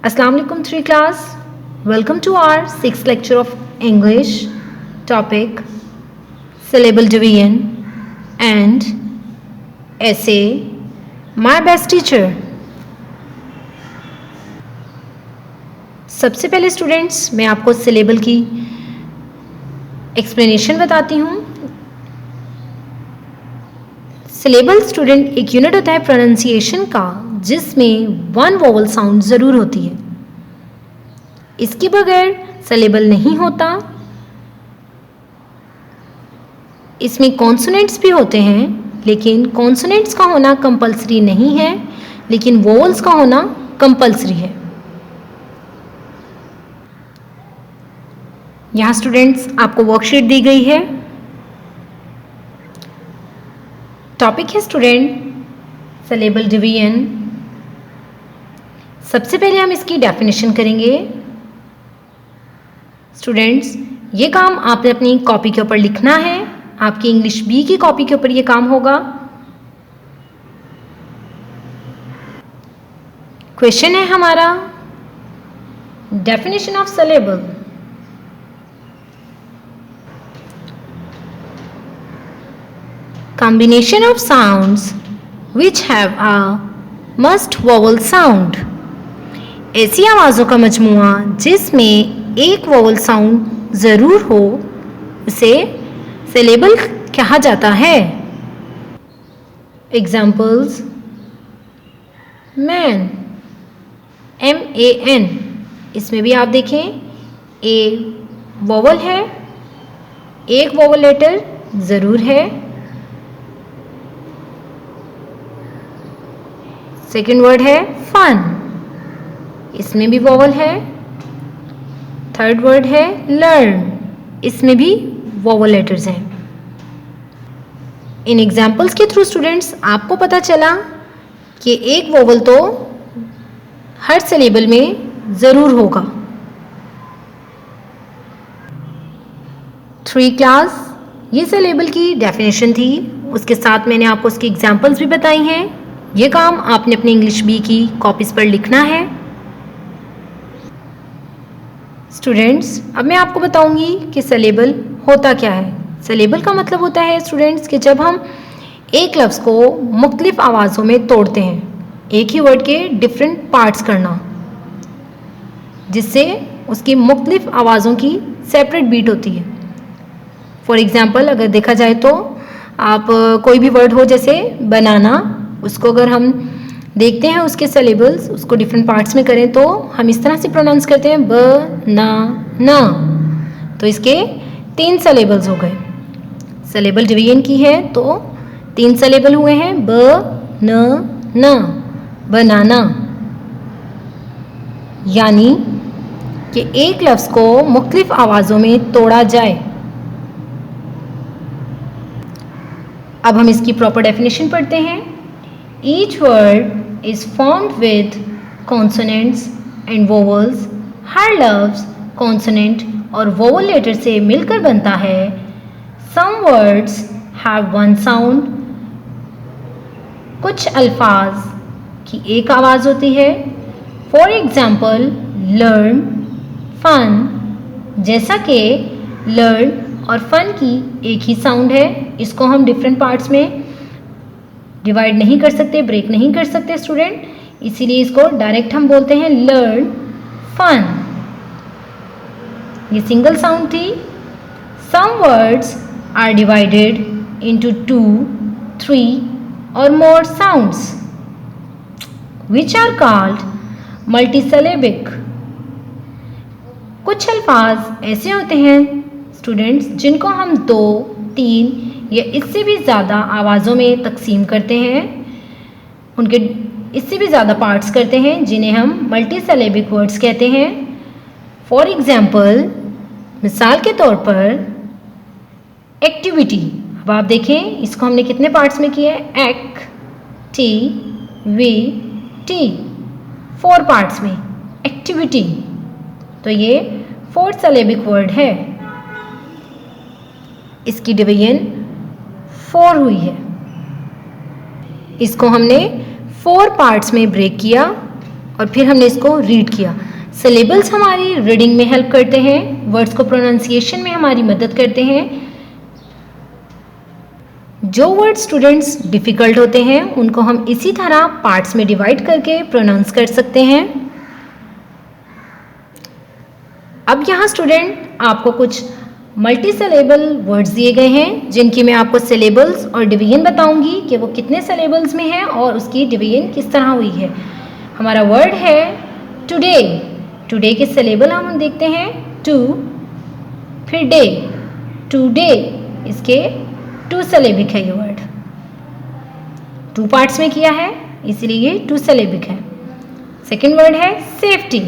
Assalamu alaikum 3 class. Welcome to our 6th lecture of English topic syllable division and essay My Best Teacher. सबसे पहले students मैं आपको syllable की explanation बताती हूँ। सिलेबल स्टूडेंट एक यूनिट होता है प्रोनाउंसिएशन का जिसमें वन वोवल साउंड ज़रूर होती है। इसके बगैर सिलेबल नहीं होता। इसमें कॉन्सोनेंट्स भी होते हैं लेकिन कॉन्सोनेंट्स का होना कंपलसरी नहीं है, लेकिन वोवल्स का होना कंपलसरी है। यहाँ स्टूडेंट्स आपको वर्कशीट दी गई है। टॉपिक है स्टूडेंट सिलेबल डिवीजन। सबसे पहले हम इसकी डेफिनेशन करेंगे। स्टूडेंट्स ये काम आपने अपनी कॉपी के ऊपर लिखना है। आपकी इंग्लिश बी की कॉपी के ऊपर ये काम होगा। क्वेश्चन है हमारा definition of syllable. Combination of sounds which have a must vowel sound। ऐसी आवाज़ों का मजमुआ जिसमें एक वोवल साउंड ज़रूर हो उसे सिलेबल कहा जाता है। एग्जाम्पल्स मैन MAN, इसमें भी आप देखें ए वोवल है, एक वोवल लेटर ज़रूर है। सेकेंड वर्ड है फन, इसमें भी वोवल है। थर्ड वर्ड है लर्न, इसमें भी वोवल लेटर्स हैं। इन एग्जाम्पल्स के थ्रू स्टूडेंट्स आपको पता चला कि एक वोवल तो हर सिलेबल में ज़रूर होगा। 3 क्लास ये सिलेबल की डेफिनेशन थी, उसके साथ मैंने आपको उसकी एग्जाम्पल्स भी बताई हैं। ये काम आपने अपनी इंग्लिश बी की कॉपीज़ पर लिखना है। स्टूडेंट्स अब मैं आपको बताऊंगी कि सिलेबल होता क्या है। सिलेबल का मतलब होता है स्टूडेंट्स कि जब हम एक लफ्ज़ को मुख्तलिफ आवाज़ों में तोड़ते हैं, एक ही वर्ड के डिफरेंट पार्ट्स करना, जिससे उसकी मुख्तलिफ आवाज़ों की सेपरेट बीट होती है। फॉर एग्ज़ाम्पल अगर देखा जाए तो आप कोई भी वर्ड हो जैसे बनाना, उसको अगर हम देखते हैं उसके सिलेबल्स, उसको डिफरेंट पार्ट्स में करें तो हम इस तरह से प्रोनाउंस करते हैं ब ना ना। तो इसके 3 सिलेबल्स हो गए। सिलेबल डिवीजन की है तो 3 सिलेबल हुए हैं ब न ना, बनाना। यानी कि एक लफ्ज़ को मुख्तलिफ आवाज़ों में तोड़ा जाए। अब हम इसकी प्रॉपर डेफिनेशन पढ़ते हैं। Each word is formed with consonants and vowels। हर लफ्ज़ consonant और vowel letter से मिलकर बनता है। Some words have one sound। कुछ अल्फाज की एक आवाज़ होती है। For example learn, fun। जैसा कि learn और fun की एक ही साउंड है, इसको हम डिफरेंट पार्ट्स में डिवाइड नहीं कर सकते, ब्रेक नहीं कर सकते स्टूडेंट, इसीलिए इसको डायरेक्ट हम बोलते हैं लर्न फन। ये सिंगल साउंड थी। Some words are divided into 2, 3 और more sounds which are called multisyllabic. कुछ अल्फाज ऐसे होते हैं स्टूडेंट्स जिनको हम 2, 3 या इससे भी ज़्यादा आवाज़ों में तकसीम करते हैं, उनके इससे भी ज़्यादा पार्ट्स करते हैं, जिन्हें हम मल्टीसिलेबिक वर्ड्स कहते हैं। फॉर एग्ज़ाम्पल मिसाल के तौर पर एक्टिविटी। अब आप देखें इसको हमने कितने पार्ट्स में किया है, एक्टिविटी 4 पार्ट्स में एक्टिविटी। तो ये 4 सिलेबिक वर्ड है। इसकी डिवीजन 4 हुई है। इसको हमने 4 पार्ट्स में ब्रेक किया और फिर हमने इसको रीड किया। सिलेबल्स हमारी रीडिंग में हेल्प करते हैं, वर्ड्स को प्रोनाउंसिएशन में हमारी मदद करते हैं। जो वर्ड स्टूडेंट्स डिफ़िकल्ट होते हैं उनको हम इसी तरह पार्ट्स में डिवाइड करके प्रोनाउंस कर सकते हैं। अब यहाँ स्टूडेंट आपको कुछ मल्टी सिलेबल वर्ड्स दिए गए हैं जिनकी मैं आपको सिलेबल्स और डिवीजन बताऊंगी कि वो कितने सिलेबल्स में है और उसकी डिवीजन किस तरह हुई है। हमारा वर्ड है टुडे। टुडे के सिलेबल हम देखते हैं टू, फिर डे, टुडे, इसके 2 सिलेबिक है। ये वर्ड 2 पार्ट्स में किया है इसलिए ये 2 सिलेबिक है। सेकेंड वर्ड है सेफ्टी।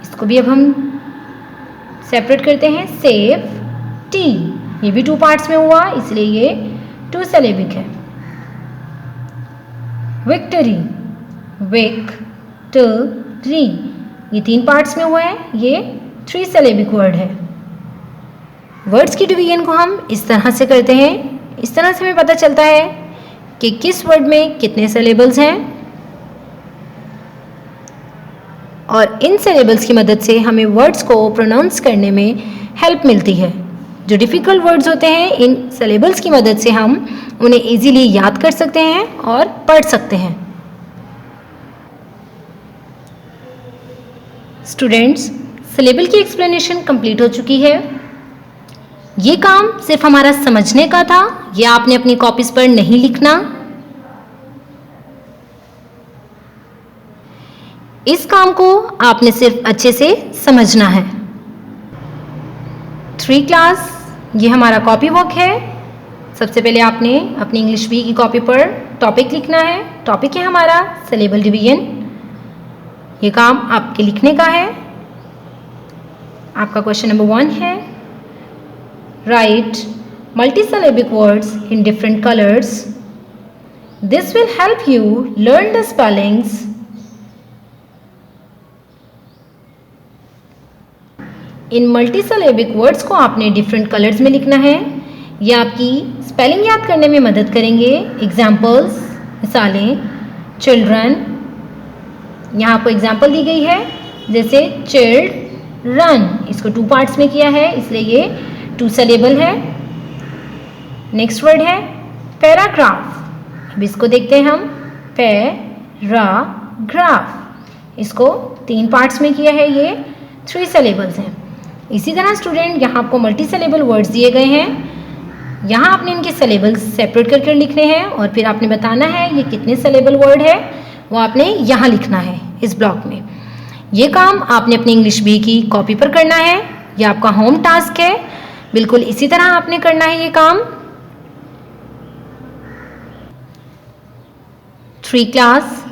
इसको भी अब हम सेपरेट करते हैं, सेफ टी। ये भी 2 पार्ट्स में हुआ इसलिए ये 2 सिलेबिक है। विक्ट्री, विक्ट्री, ये 3 पार्ट्स में हुआ है, ये 3 सिलेबिक वर्ड है। वर्ड्स की डिवीजन को हम इस तरह से करते हैं। इस तरह से हमें पता चलता है कि किस वर्ड में कितने सिलेबल्स हैं और इन सिलेबल्स की मदद से हमें वर्ड्स को प्रोनाउंस करने में हेल्प मिलती है। जो डिफ़िकल्ट वर्ड्स होते हैं इन सिलेबल्स की मदद से हम उन्हें इजीली याद कर सकते हैं और पढ़ सकते हैं। स्टूडेंट्स, सिलेबल की एक्सप्लेनेशन कंप्लीट हो चुकी है। ये काम सिर्फ हमारा समझने का था, ये आपने अपनी कॉपीज पर नहीं लिखना। इस काम को आपने सिर्फ अच्छे से समझना है। 3 क्लास ये हमारा कॉपी वर्क है। सबसे पहले आपने अपनी इंग्लिश बी की कॉपी पर टॉपिक लिखना है। टॉपिक है हमारा सिलेबल डिवीजन। ये काम आपके लिखने का है। आपका क्वेश्चन नंबर 1 है, right multisyllabic words in different colors. This will help you learn the spellings. इन मल्टीसिलेबिक वर्ड्स को आपने डिफरेंट कलर्स में लिखना है। ये आपकी स्पेलिंग याद करने में मदद करेंगे। एग्जाम्पल्स, मिसालें, चिल्ड्रन, यहाँ आपको एग्जाम्पल दी गई है, जैसे चिल्ड्रन, इसको 2 पार्ट्स में किया है इसलिए ये 2 सिलेबल है। नेक्स्ट वर्ड है पैराग्राफ। अब इसको देखते हैं हम, पैराग्राफ, इसको 3 पार्ट्स में किया है, ये 3 सिलेबल्स हैं। इसी तरह स्टूडेंट यहाँ आपको मल्टी सिलेबल वर्ड्स दिए गए हैं। यहाँ आपने इनके सिलेबल्स सेपरेट करके लिखने हैं और फिर आपने बताना है ये कितने सिलेबल वर्ड है, वो आपने यहाँ लिखना है इस ब्लॉक में। ये काम आपने अपनी इंग्लिश बी की कॉपी पर करना है। ये आपका होम टास्क है। बिल्कुल इसी तरह आपने करना है ये काम। 3 क्लास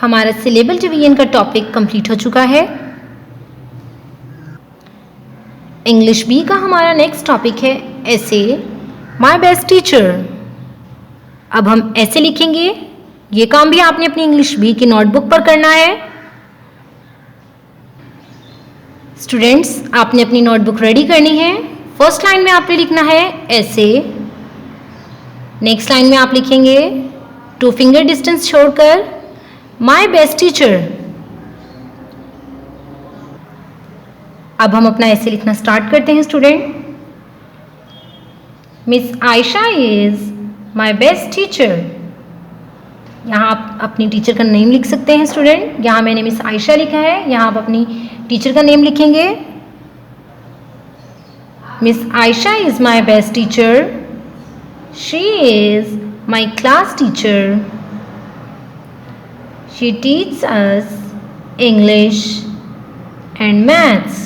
हमारा सिलेबल डिवीजन का टॉपिक कंप्लीट हो चुका है। इंग्लिश बी का हमारा नेक्स्ट टॉपिक है ऐसे, माय बेस्ट टीचर। अब हम ऐसे लिखेंगे। ये काम भी आपने अपनी इंग्लिश बी की नोटबुक पर करना है। स्टूडेंट्स, आपने अपनी नोटबुक रेडी करनी है। फर्स्ट लाइन में आपने लिखना है ऐसे। नेक्स्ट लाइन में आप लिखेंगे 2 फिंगर डिस्टेंस छोड़कर माय बेस्ट टीचर। अब हम अपना ऐसे लिखना स्टार्ट करते हैं student. Miss Ayesha is my best teacher. यहाँ आप अपनी टीचर का नेम लिख सकते हैं स्टूडेंट। यहाँ मैंने मिस आयशा लिखा है, यहाँ आप अपनी टीचर का नेम लिखेंगे। Miss Ayesha is my best teacher. She is my class teacher. She teaches us English and maths.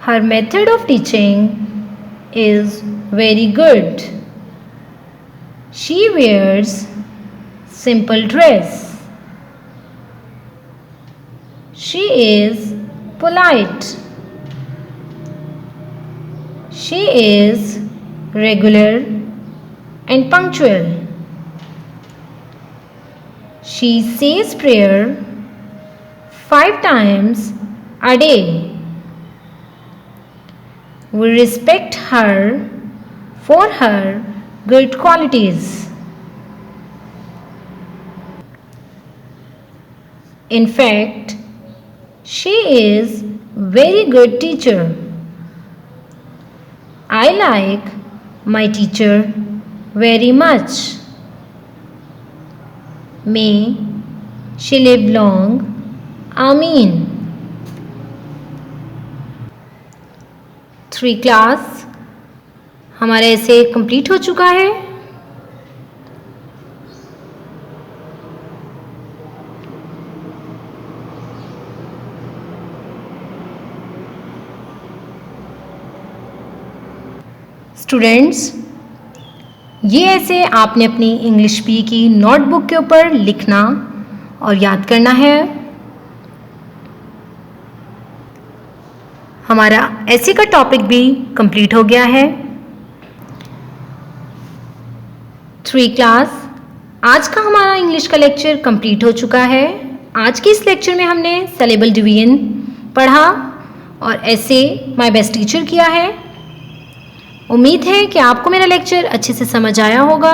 Her method of teaching is very good. She wears simple dress. She is polite. She is regular and punctual. She says prayer 5 times a day. We respect her for her good qualities. In fact, she is very good teacher. I like my teacher very much. May she live long. Amin. 3 class हमारे ऐसे complete हो चुका है। Students, ये ऐसे आपने अपनी English P की नोटबुक के ऊपर लिखना और याद करना है। हमारा ऐसे का टॉपिक भी कंप्लीट हो गया है। 3 क्लास आज का हमारा इंग्लिश का लेक्चर कंप्लीट हो चुका है। आज के इस लेक्चर में हमने सिलेबल डिवीजन पढ़ा और ऐसे माय बेस्ट टीचर किया है। उम्मीद है कि आपको मेरा लेक्चर अच्छे से समझ आया होगा।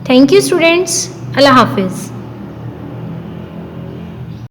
Thank you students. अल्लाह हाफिज़।